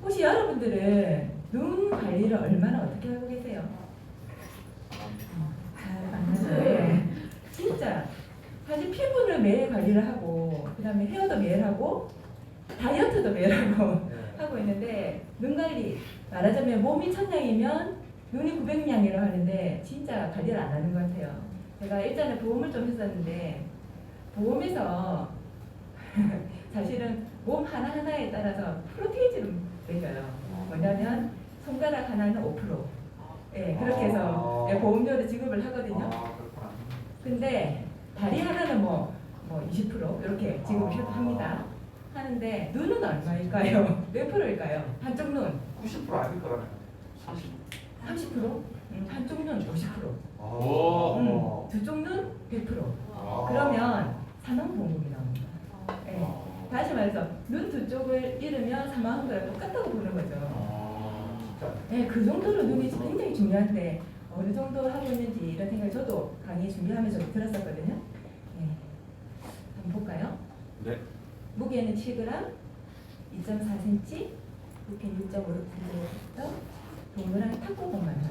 혹시 여러분들은 눈 관리를 얼마나 어떻게 하고 계세요? 잘안 하죠. 진짜 사실 피부는 매일 관리를 하고 그 다음에 헤어도 매일 하고 다이어트도 매일 하고 있는데 눈 관리 말하자면 몸이 1000냥이면 눈이 900냥이라고 하는데 진짜 관리를 안 하는 것 같아요. 제가 일전에 보험을 좀 했었는데 보험에서 사실은 몸 하나하나에 따라서 프로테이지를 매겨요. 뭐냐면 손가락 하나는 5%. 예, 그렇게 해서 보험료를 지급을 하거든요. 근데 다리 하나는 뭐 20% 이렇게 지급을 합니다. 하는데 눈은 얼마일까요? 몇 프로일까요? 한쪽 눈 90% 아닐까 그러면 30%? 한쪽 눈 50%. 두 쪽 눈 100%. 그러면 사망보험금이 나옵니다. 예. 다시 말해서 눈 두 쪽을 잃으면 사망한 거랑 똑같다고 보는 거죠. 예, 그 정도로 눈이 굉장히 중요한데 어느 정도 하고 있는지 이런 생각이 저도 강의 준비하면서 들었었거든요. 예. 한번 볼까요? 네. 무게는 7g, 2.4cm, 높이 6.5cm부터 동그란 탁구공만 하나.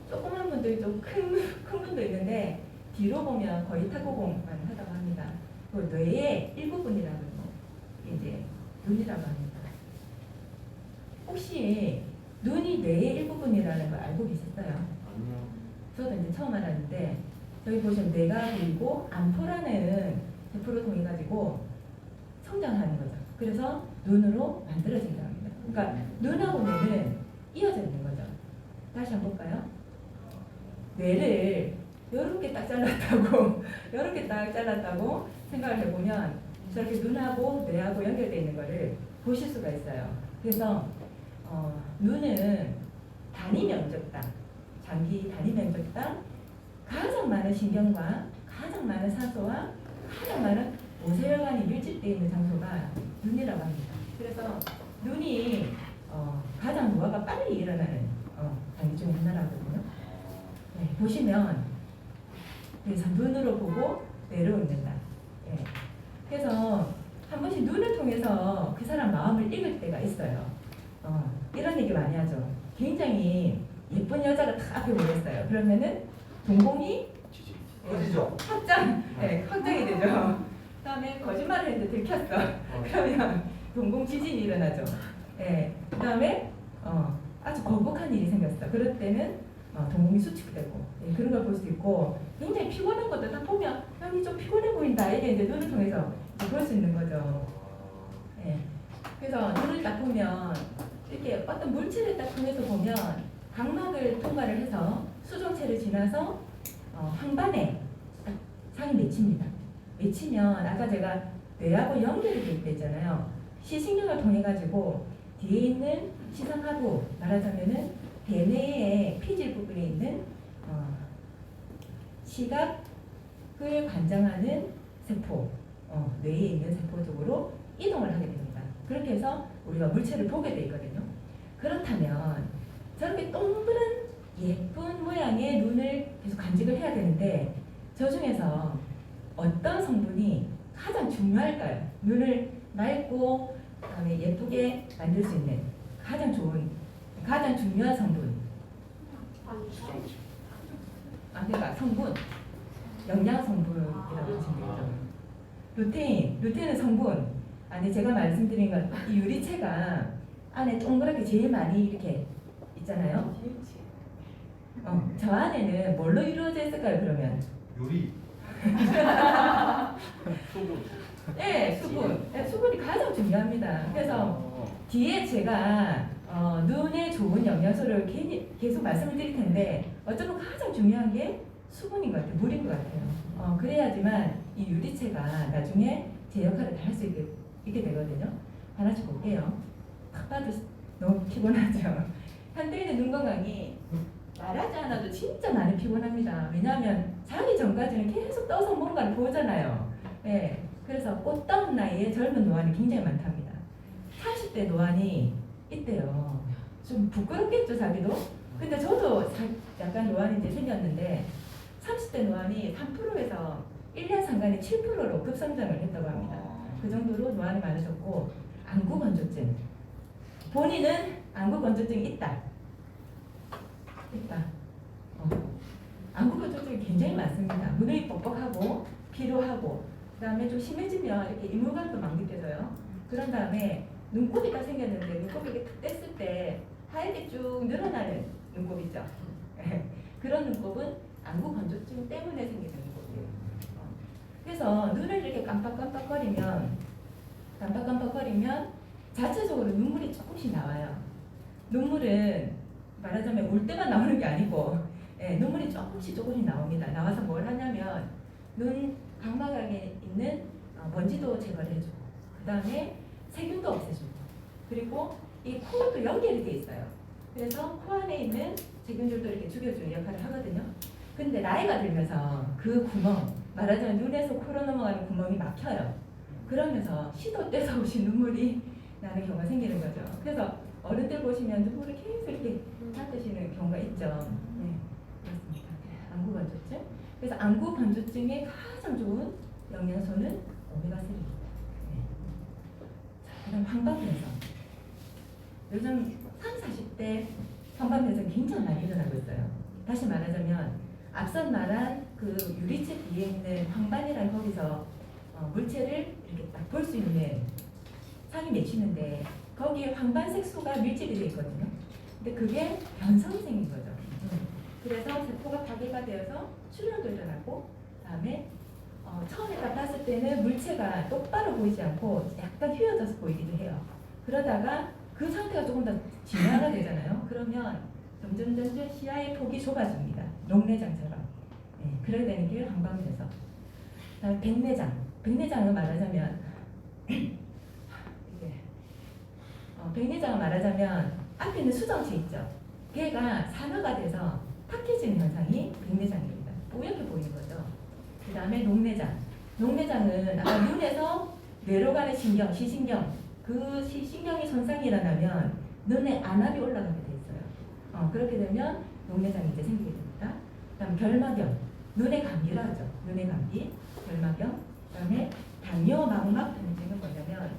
조그만 분들 좀 큰 분도 있는데 뒤로 보면 거의 탁구공만 하다고 합니다. 그 뇌의 일부분이라고 이제 눈이라고 합니다. 혹시 눈이 뇌의 일부분이라는 걸 알고 계셨어요? 아니요. 저도 이제 처음 알았는데 여기 보시면 뇌가 보이고 암포라는 세포를 통해 가지고 성장하는 거죠. 그래서 눈으로 만들어진다고 합니다. 그러니까 눈하고 뇌는 이어져 있는 거죠. 다시 한번 볼까요? 뇌를 이렇게 딱 잘랐다고 이렇게 딱 잘랐다고 생각을 해보면 저렇게 눈하고 뇌하고 연결되어 있는 거를 보실 수가 있어요. 그래서 눈은 단위 면적당, 장기 단위 면적당 가장 많은 신경과 가장 많은 산소와 가장 많은 오세혈관이 밀집되어 있는 장소가 눈이라고 합니다. 그래서 눈이 가장 노화가 빨리 일어나는 단위 중에 하나라거든요. 네, 보시면 그래서 눈으로 보고 뇌로 읽는다. 네. 그래서 한 번씩 눈을 통해서 그 사람 마음을 읽을 때가 있어요. 이런 얘기 많이 하죠. 굉장히 예쁜 여자가 딱 앞에 보였어요. 그러면은 동공이 꺼지죠? 확장이 되죠. 그다음에 거짓말을 했는데 들켰어. 그러면 동공 지진이 일어나죠. 예. 그다음에 아주 거북한 일이 생겼어. 그럴 때는 동공이 수축되고 그런 걸 볼 수 있고 굉장히 피곤한 것도 딱 보면 형이 좀 피곤해 보인다 이게 이제 눈을 통해서 볼 수 있는 거죠. 예. 그래서 눈을 딱 보면 이렇게 어떤 물체를 딱 통해서 보면 각막을 통과를 해서 수정체를 지나서 황반에 딱 상이 맺힙니다. 맺히면 아까 제가 뇌하고 연결이 돼 있잖아요. 시신경을 통해 가지고 뒤에 있는 시상하부 말하자면은 대뇌의 피질 부분에 있는 시각을 관장하는 세포, 뇌에 있는 세포 쪽으로 이동을 하게 됩니다. 그렇게 해서 우리가 물체를 보게 돼 있거든요. 그렇다면 저렇게 동그란 예쁜 모양의 눈을 계속 간직을 해야 되는데 저 중에서 어떤 성분이 가장 중요할까요? 눈을 맑고 그다음에 예쁘게 만들 수 있는 가장 중요한 성분. 그러니까 성분, 영양 성분이라고 보시면 되겠죠. 루테인은 성분. 아니 제가 말씀드린 건 이 유리체가 안에 동그랗게 제일 많이 이렇게 있잖아요. 저 안에는 뭘로 이루어져 있을까요? 그러면 요리. 네, 수분. 네, 수분이 가장 중요합니다. 그래서 뒤에 제가 눈에 좋은 영양소를 계속 말씀을 드릴 텐데 어쩌면 가장 중요한 게 수분인 것 같아요. 물인 것 같아요. 그래야지만 이 유리체가 나중에 제 역할을 다 할 수 있게 되거든요. 하나씩 볼게요. 딱 봐도 너무 피곤하죠. 현대인의 눈 건강이 말하지 않아도 진짜 많이 피곤합니다. 왜냐하면 자기 전까지는 계속 떠서 뭔가를 보잖아요. 네, 그래서 꽃다운 나이에 젊은 노안이 굉장히 많답니다. 30대 노안이 있대요. 좀 부끄럽겠죠, 자기도? 근데 저도 약간 노안이 이제 생겼는데 30대 노안이 3%에서 1년 상간에 7%로 급성장을 했다고 합니다. 그 정도로 노안이 많아졌고 안구 건조증 본인은 안구 건조증이 있다. 안구 건조증이 굉장히 많습니다. 눈이 뻑뻑하고 피로하고 그다음에 좀 심해지면 이렇게 이물감도 막 느껴져요. 그런 다음에 눈곱이 딱 생겼는데 눈곱이 이렇게 탁 뗐을 때 하얗게 쭉 늘어나는 눈곱 있죠. 그런 눈곱은 안구 건조증 때문에 생기는 눈곱이에요. 그래서 눈을 이렇게 깜빡깜빡거리면 자체적으로 눈물이 조금씩 나와요. 눈물은 말하자면 울 때만 나오는 게 아니고 눈물이 조금씩 나옵니다. 나와서 뭘 하냐면 눈 각막에 있는 먼지도 제거를 해주고 그 다음에 세균도 없애주고 그리고 이 코도 연결이 돼 있어요. 그래서 코 안에 있는 세균들도 이렇게 죽여주는 역할을 하거든요. 근데 나이가 들면서 그 구멍 말하자면 눈에서 코로 넘어가는 구멍이 막혀요. 그러면서 시도 때도 없이 눈물이 나는 경우가 생기는 거죠. 그래서 어른들 보시면 눈물을 계속 이렇게 닦으시는 경우가 있죠. 네, 그렇습니다. 안구 건조증. 그래서 안구 건조증에 가장 좋은 영양소는 오메가3입니다. 네. 자, 그다음 황반변성. 요즘 30, 40대 황반변성 굉장히 많이 일어나고 있어요. 다시 말하자면 앞서 말한 그 유리체 뒤에 있는 황반이라는 거기서 물체를 이렇게 딱 볼 수 있는 상이 맺히는데 거기에 황반 색소가 밀집이 되어 있거든요. 근데 그게 변성이 생긴 거죠. 그래서 세포가 파괴가 되어서 출혈도 일어나고 그다음에 처음에 딱 봤을 때는 물체가 똑바로 보이지 않고 약간 휘어져서 보이기도 해요. 그러다가 그 상태가 조금 더 진화가 되잖아요. 그러면 점점 시야의 폭이 좁아집니다. 녹내장처럼. 네, 그래야 되는 게 황반변성. 그다음에 백내장은 말하자면 백내장은 말하자면 앞에 있는 수정체 있죠. 걔가 산화가 돼서 탁해지는 현상이 백내장입니다. 뿌옇게 보이는 거죠. 그 다음에 녹내장은 아까 눈에서 뇌로 가는 신경, 시신경 그 시신경이 손상이 일어나면 눈에 안압이 올라가게 돼 있어요. 그렇게 되면 녹내장이 이제 생기게 됩니다. 그 다음 결막염, 눈의 감기라 하죠. 눈의 감기, 결막염, 그 다음에 당뇨 망막 변증은 뭐냐면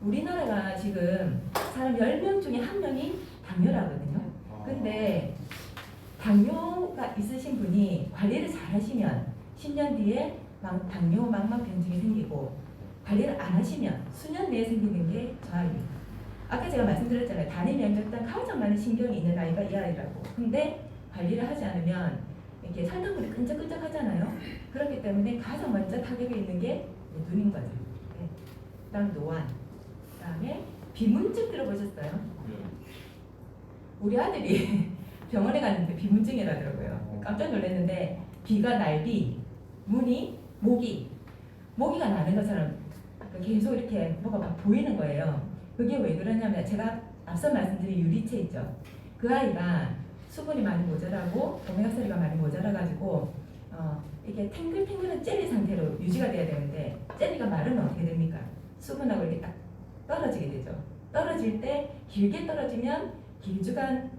우리나라가 지금 사람 10명 중에 1명이 당뇨라거든요. 근데 당뇨가 있으신 분이 관리를 잘 하시면 10년 뒤에 당뇨 망막 변증이 생기고 관리를 안 하시면 수년 내에 생기는 게 저하입니다. 아까 제가 말씀드렸잖아요. 단위 면적당 가장 많은 신경이 있는 아이가 이 아이라고. 근데 관리를 하지 않으면 이렇게 설탕물이 끈적끈적 하잖아요. 그렇기 때문에 가장 먼저 타격이 있는 게 눈인 거죠. 네. 그다음 노안. 그다음에 비문증 들어보셨어요? 우리 아들이 병원에 갔는데 비문증이라더라고요. 깜짝 놀랐는데 비가 날비, 문이 모기가 나는 것처럼 계속 이렇게 뭐가 막 보이는 거예요. 그게 왜 그러냐면 제가 앞서 말씀드린 유리체 있죠. 그 아이가 수분이 많이 모자라고 오메가3가 많이 모자라가지고 이게 탱글탱글한 젤리 상태로 유지가 돼야 되는데 젤리가 마르면 어떻게 됩니까? 수분하고 이렇게 딱 떨어지게 되죠. 떨어질 때 길게 떨어지면 길쭉한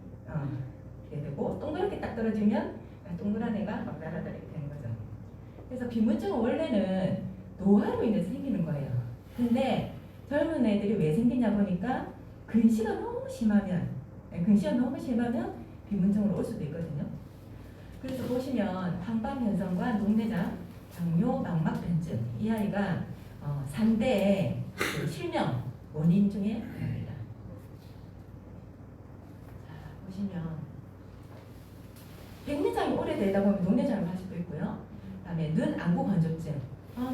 이렇게 되고 동그랗게 딱 떨어지면 동그란 애가 막 날아다니게 되는 거죠. 그래서 비문증은 원래는 노화로 인해서 생기는 거예요. 근데 젊은 애들이 왜 생기냐 보니까 근시가 너무 심하면 비문증으로 올 수도 있거든요. 그래서 보시면 황반변성과 녹내장, 당뇨, 망막변증 이 아이가 3대의 실명 원인 중에 하나입니다. 자, 보시면 백내장이 오래되다 보면 녹내장을 갈 수도 있고요. 그다음에 눈 안구 건조증.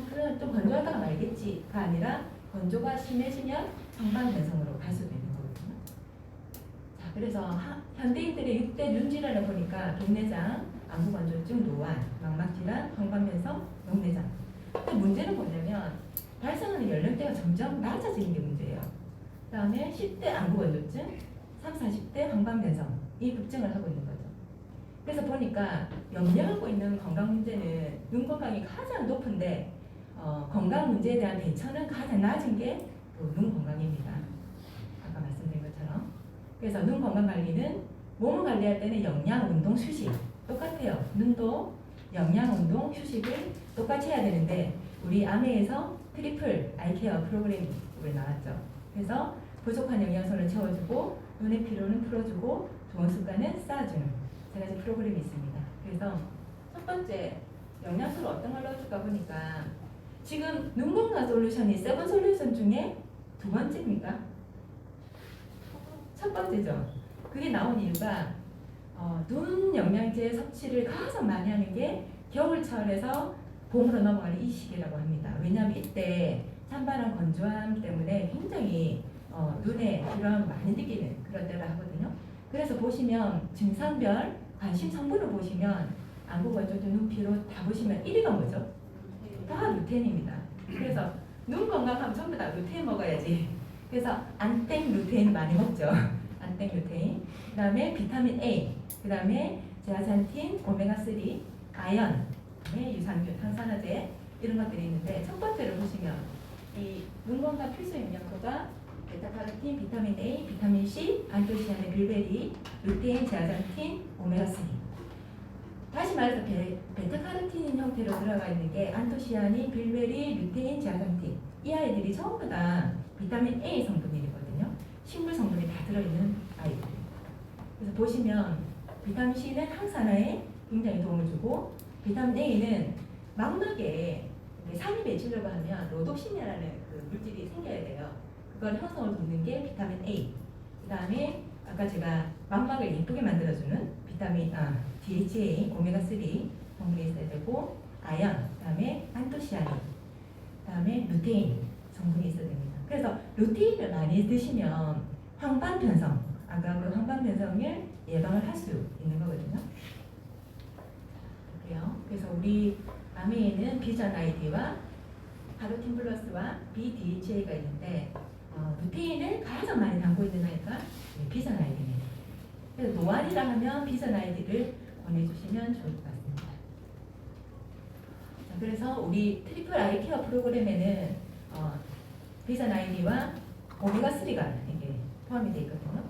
그럼 좀 건조하다가 말겠지가 아니라 건조가 심해지면 황반변성으로 갈 수도 있는 거거든요. 자, 그래서 현대인들의 6대 눈 질환을 보니까 백내장, 안구 건조증, 노안, 망막질환, 황반변성, 녹내장. 근데 문제는 뭐냐면 발생하는 연령대가 점점 낮아지는 게 문제예요. 그다음에 10대 안구 건조증, 30, 40대 황반변성 이 급증을 하고 있는 거죠. 그래서 보니까 염려하고 있는 건강 문제는 눈 건강이 가장 높은데 건강 문제에 대한 대처는 가장 낮은 게 눈 건강입니다. 아까 말씀드린 것처럼. 그래서 눈 건강 관리는 몸을 관리할 때는 영양, 운동, 휴식 똑같아요. 눈도 영양, 운동, 휴식을 똑같이 해야 되는데 우리 아메에서 트리플 아이케어 프로그램이 나왔죠. 그래서 부족한 영양소는 채워주고 눈의 피로는 풀어주고 좋은 습관은 쌓아주는 세 가지 프로그램이 있습니다. 그래서 첫 번째 영양소를 어떤 걸 넣어줄까 보니까 지금 눈 건강 솔루션이 세븐 솔루션 중에 두 번째입니까? 첫 번째죠. 그게 나온 이유가 눈 영양제 섭취를 가장 많이 하는 게 겨울철에서 봄으로 넘어가는 이 시기라고 합니다. 왜냐하면 이때 찬바람 건조함 때문에 굉장히 눈에 피로함을 많이 느끼는 그런 때라 하거든요. 그래서 보시면 증상별 관심 성분을 보시면 안구 건조증, 눈 피로 다 보시면 1위가 뭐죠? 다 루테인입니다. 그래서 눈 건강하면 전부 다 루테인 먹어야지. 그래서 안땡 루테인 많이 먹죠. 안땡 루테인. 그 다음에 비타민 A, 그 다음에 제아산틴, 오메가3, 아연, 유산균, 탄산화제 이런 것들이 있는데 첫 번째로 보시면 이 눈 건강 필수 영양소가 베타카로틴, 비타민 A, 비타민 C, 안토시아닌, 빌베리, 루테인, 제아산틴, 오메가3. 다시 말해서 베타카로틴인 형태로 들어가 있는 게 안토시아닌, 빌베리, 루테인, 제아산틴. 이 아이들이 전부 다 비타민 A 성분이거든요. 식물 성분이 다 들어있는 아이들입니다. 그래서 보시면 비타민 C는 항산화에 굉장히 도움을 주고 비타민 A는 망막에 산이 맺히려고 하면 로독신이라는 그 물질이 생겨야 돼요. 그걸 형성을 돕는 게 비타민 A. 그 다음에 아까 제가 망막을 예쁘게 만들어주는 비타민 DHA, 오메가3 성분이 있어야 되고 아연, 그 다음에 안토시아닌, 그 다음에 루테인 성분이 있어야 됩니다. 그래서 루테인을 많이 드시면 황반 변성, 아까 그 황반 변성을 예방을 할 수 있는 거거든요. 그래요. 그래서 우리 암에는 비전 아이디와 카로틴 플러스와 BDHA가 있는데 루테인을 가장 많이 담고 있는 아이가 비전 아이디입니다. 그래서 노안이라 하면 비전 아이디를 권해주시면 좋을 것 같습니다. 자, 그래서 우리 트리플 아이 케어 프로그램에는 비전 아이디와 오메가3가 이게 포함이 되어 있거든요.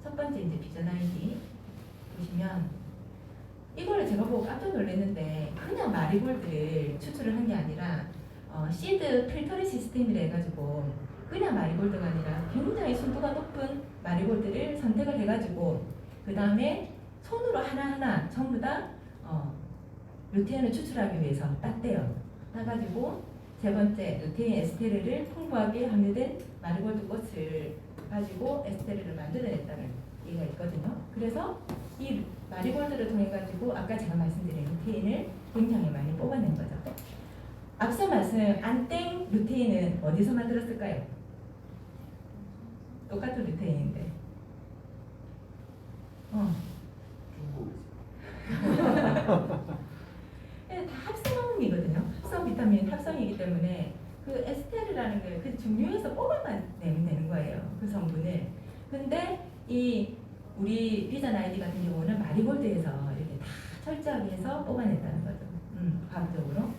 첫 번째 이제 비전 아이디 보시면 이거를 제가 보고 깜짝 놀랐는데 그냥 마리골드를 추출을 한 게 아니라 시드 필터링 시스템이라 해가지고 그냥 마리골드가 아니라 굉장히 순도가 높은 마리골드를 선택을 해가지고 그 다음에 손으로 하나하나 전부 다 루테인을 추출하기 위해서 땄대요. 따가지고 세 번째 루테인 에스테르를 풍부하게 함유된 마리골드 꽃을 가지고 에스테르를 만들어냈다는 얘기가 있거든요. 그래서 이 마리골드를 통해 가지고 아까 제가 말씀드린 루테인을 굉장히 많이 뽑아낸 거죠. 앞서 말씀 안땡 루테인은 어디서 만들었을까요? 똑같은 루테인인데. 다 합성이거든요. 합성 비타민 합성이기 때문에 그 에스테르라는 게 그 증류에서 뽑아만 내면 되는 거예요. 그 성분을. 근데 이 우리 비전 아이디 같은 경우는 마리골드에서 이렇게 다 철저하게 해서 뽑아냈다는 거죠. 과학적으로.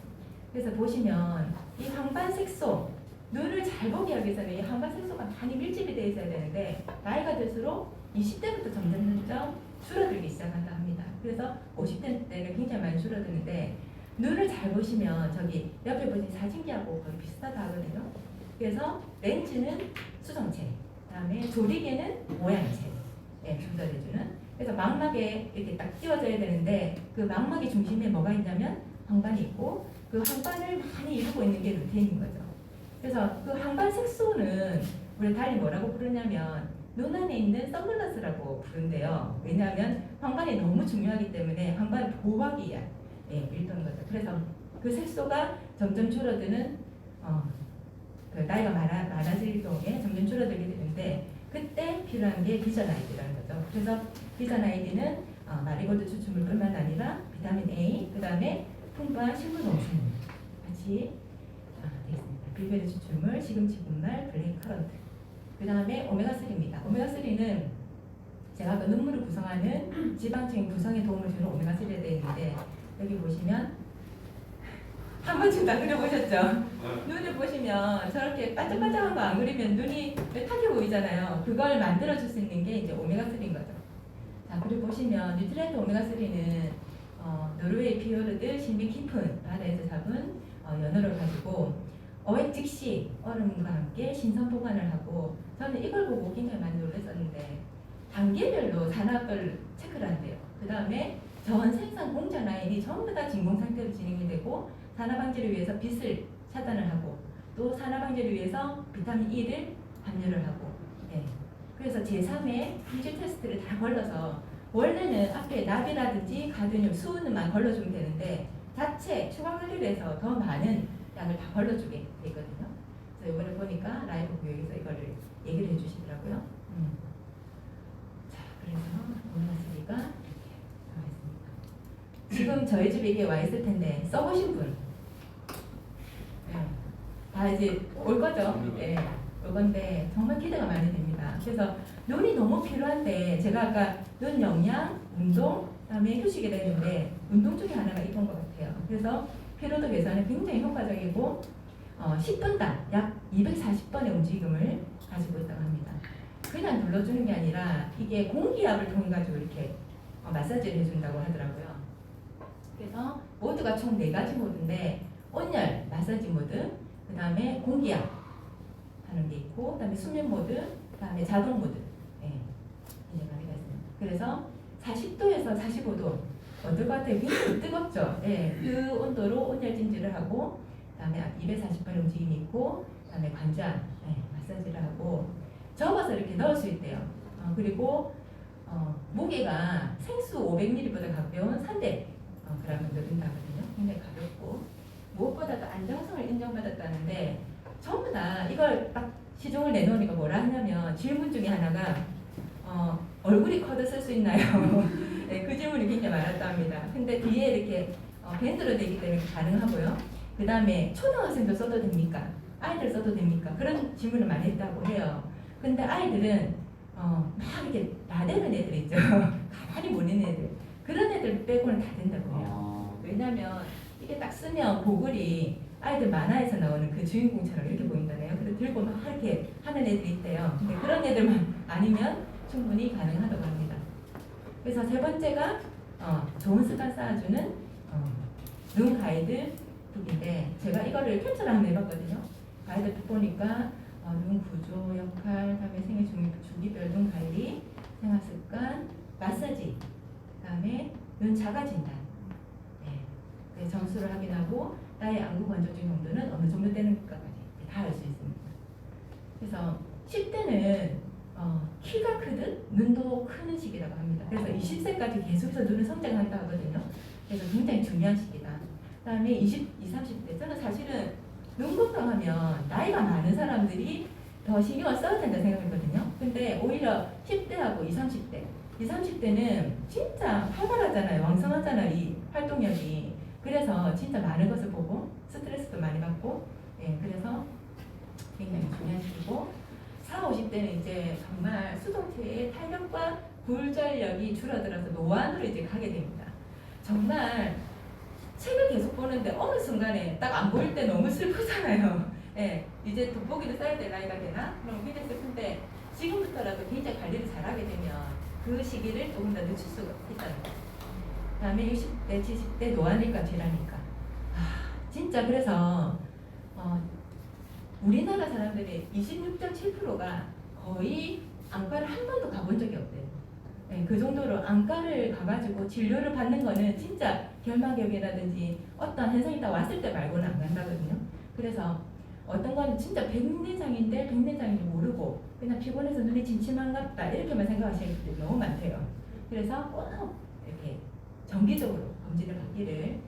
그래서 보시면 이 황반 색소 눈을 잘 보게 하기 위해서는 이 황반 색소가 많이 밀집이 되어 있어야 되는데 나이가 들수록 20대부터 점점 줄어들기 시작한다 합니다. 그래서 50대 때는 굉장히 많이 줄어드는데 눈을 잘 보시면 저기 옆에 보신 사진기하고 거의 비슷하다 하거든요. 그래서 렌즈는 수정체, 그다음에 조리개는 모양체 조절해주는. 그래서 망막에 이렇게 딱 띄워져야 되는데 그 망막의 중심에 뭐가 있냐면 황반이 있고 그 황반을 많이 이루고 있는 게 루테인인 거죠. 그래서 그 황반 색소는 우리 달리 뭐라고 부르냐면 눈 안에 있는 선글라스라고 부른대요. 왜냐하면 황반이 너무 중요하기 때문에 황반을 보호하기 위한 일도인 거죠. 그래서 그 색소가 점점 줄어드는 그 나이가 많아질 경우에 점점 줄어들게 되는데 그때 필요한 게 비전 아이디라는 거죠. 그래서 비전 아이디는 마리골드 추출물뿐만 아니라 비타민 A, 그 다음에 풍부한 식물 농축물 같이 되어 있습니다. 빌베리 추출물, 시금치 분말, 블랙 커런트. 그 다음에 오메가3입니다. 오메가3는 제가 아까 눈물을 구성하는 지방층 구성에 도움을 주는 오메가3에 되어 있는데 여기 보시면 한 번쯤 다 그려보셨죠? 눈을 보시면 저렇게 반짝반짝한 거 안 그리면 눈이 탁해 보이잖아요. 그걸 만들어줄 수 있는 게 이제 오메가3인 거죠. 자, 그리고 보시면 뉴트리엔트 오메가3는 노르웨이 피어르드 신비 깊은 바다에서 잡은 연어를 가지고 어획 즉시 얼음과 함께 신선 보관을 하고 저는 이걸 보고 굉장히 많이 놀랐었는데 단계별로 산업별 체크를 한대요. 그 다음에 전 생산 공장 라인이 전부 다 진공 상태로 진행이 되고 산화 방지를 위해서 빛을 차단을 하고 또 산화 방지를 위해서 비타민 E를 함유를 하고 예. 그래서 제3의 품질 테스트를 다 걸러서 원래는 앞에 납이라든지 가드뮴, 수은만 걸러주면 되는데 자체 추가 관리를 해서 더 많은 양을 다 걸러주게 되거든요. 그래서 이번에 보니까 라이브 교육에서 이거를 얘기를 해주시더라고요. 자, 그래서 올라왔으니까 이렇게 가겠습니다. 지금 저희 집에 이게 와 있을 텐데 써보신 분, 다 이제 올 거죠. 예, 올 건데 정말 기대가 많이 됩니다. 그래서 눈이 너무 필요한데 제가 아까 눈 영양, 운동, 그다음에 휴식이라 했는데 운동 중에 하나가 이건 것 같아요. 그래서 피로도 개선에 굉장히 효과적이고 10분당 약 240번의 움직임을 가지고 있다고 합니다. 그냥 눌러주는 게 아니라 이게 공기압을 통해 가지고 이렇게 마사지를 해준다고 하더라고요. 그래서 모드가 총 4가지 모드인데 온열 마사지 모드, 그 다음에 공기압 하는 게 있고, 그 다음에 수면 모드, 그 다음에 자동 모드. 예, 이제 가지가 있습니다. 그래서 40도에서 45도 어떨 것 같아요? 굉장히 뜨겁죠? 예, 그 온도로 온열 찜질을 하고, 그 다음에 240번의 움직임이 있고, 그 다음에 관절 마사지를 하고, 접어서 이렇게 넣을 수 있대요. 그리고 무게가 생수 500ml보다 가벼운 300g 정도 된다거든요. 굉장히 가볍고 무엇보다도 안정성을 인정받았다는데 전부 다 이걸 딱 시중을 내놓으니까 뭐라 하냐면 질문 중에 하나가 얼굴이 커도 쓸 수 있나요? 네, 그 질문이 굉장히 많았다 합니다. 근데 뒤에 이렇게 밴드로 되기 때문에 가능하고요. 그 다음에 초등학생도 써도 됩니까? 아이들 써도 됩니까? 그런 질문을 많이 했다고 해요. 근데 아이들은 막 이렇게 나대는 애들 있죠. 가만히 못 있는 애들. 그런 애들 빼고는 다 된다고 해요. 왜냐면 이게 딱 쓰면 보글이 아이들 만화에서 나오는 그 주인공처럼 이렇게 보인다네요. 그래서 들고 막 이렇게 하는 애들이 있대요. 근데 그런 애들만 아니면 충분히 가능하다고 합니다. 그래서 세 번째가 좋은 습관 쌓아주는 눈 가이드 북인데 제가 이거를 캡처를 한번 해봤거든요. 가이드 북 보니까 눈 구조, 역할, 다음에 생애 주기별 눈 관리, 생활 습관, 마사지, 다음에 눈 자가 진단, 네, 점수를 확인하고 나의 안구 건조증 정도는 어느 정도 되는가까지 다 알 수 있습니다. 그래서 10대는 키가 크듯 눈도 크는 시기라고 합니다. 그래서 20세까지 계속해서 눈은 성장한다 하거든요. 그래서 굉장히 중요한 시기다. 그다음에 20, 30대 저는 사실은 눈 건강하면 나이가 많은 사람들이 더 신경을 써야 된다 생각했거든요. 근데 오히려 10대하고 20, 30대 20, 30대는 진짜 활발하잖아요. 왕성하잖아요. 이 활동력이. 그래서 진짜 많은 것을 보고 스트레스도 많이 받고 그래서 굉장히 중요한 시기고 40, 50대는 이제 정말 수동체의 탄력과 굴절력이 줄어들어서 노안으로 이제 가게 됩니다. 정말 책을 계속 보는데 어느 순간에 딱 안 보일 때 너무 슬프잖아요. 이제 돋보기를 써야 될 나이가 되나? 그럼 굉장히 슬픈데 지금부터라도 굉장히 관리를 잘하게 되면 그 시기를 조금 더 늦출 수가 있다는 거죠. 그 다음에 60대, 70대 노안일까 죄라니까. 진짜 그래서 우리나라 사람들의 26.7%가 거의 안과를 한 번도 가본 적이 없대요. 그 정도로 안과를 가가지고 진료를 받는 거는 진짜 결막염이라든지 어떤 현상이 딱 왔을 때 말고는 안 간다거든요. 그래서 어떤 거는 진짜 백내장인데 백내장인지 모르고 그냥 피곤해서 눈이 침침한갑다 이렇게만 생각하시는 분들이 너무 많대요. 그래서 꼭 이렇게 정기적으로 검진을 받기를